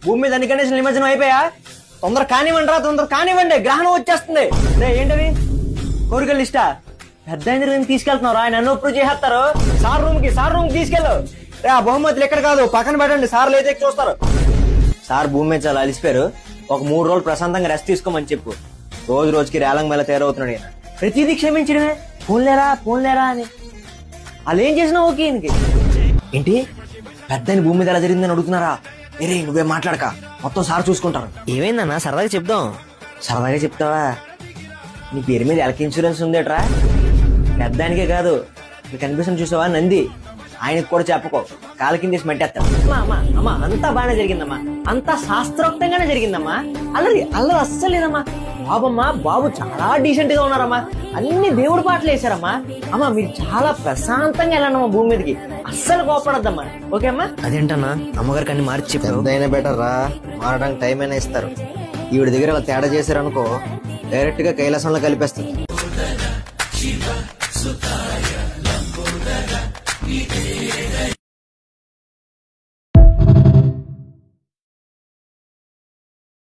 భూమి మీద అన్ని కండిషన్ నిమజ్జనం అయిపోయా? తొందర కానివ్వండి, గ్రహణం వచ్చేస్తుంది. ఏంటవి కోరికల లిస్టా? పెద్ద ఆయన తీసుకెళ్తున్నారు, ఆయన అన్ని అప్రూవ్ చేసేస్తారు. సార్ రూమ్ కి తీసుకెళ్ళు. ఆ బహుమతులు ఎక్కడ కాదు, పక్కన పెట్టండి, సార్లు అయితే చూస్తారు. సార్ భూమి మీద చాలా అలిసిపోయారు, ఒక 3 రోజులు ప్రశాంతంగా రెస్ట్ తీసుకోమని చెప్పు. రోజుకి రేలంగ మేళ తయారవుతున్నాడు ఈయన. ప్రతిదీ క్షమించడమే, ఫోన్లేరా అని. వాళ్ళు ఏం చేసినా ఓకే ఈయనకి. ఏంటి పెద్ద భూమి మీద ఎలా జరిగిందని అడుగుతున్నారా? ఏరే నువ్వే మాట్లాడక, మొత్తం సార్ చూసుకుంటారు. ఏమైందన్నా సరదాగా చెప్దాం. సరదాగా చెప్తావా? నీ పేరు మీద ఎలక ఇన్సూరెన్స్ ఉందేట్రా? పెద్దానికే కాదు, నీకు కనిపిస్తుంది చూసావా నంది, ఆయనకు కూడా చెప్పుకో, కాలు కింద మట్టేస్తాడు. అమ్మా అంతా బాగానే జరిగిందమ్మా, అంతా శాస్త్రోక్తంగానే జరిగిందమ్మా. అల్లరి అస్సలు లేదమ్మా. బాబు చాలా డీసెంట్ గా ఉన్నారమ్మా, అన్ని దేవుడి పాటలు వేసారమ్మా. అమ్మా మీరు చాలా ప్రశాంతంగా వెళ్ళండమ్మా భూమి మీదకి, అస్సలు కోపడద్దమ్మా. ఓకే అమ్మా? అదేంటన్నా అమ్మగారికి అన్ని మార్చి చెప్పి బెటర్ రా, మారడానికి టైం అయినా ఇస్తారు. ఈవిడ దగ్గర అలా తేడా చేశారనుకో, డైరెక్ట్ గా కైలాసంలో కలిపేస్తుంది.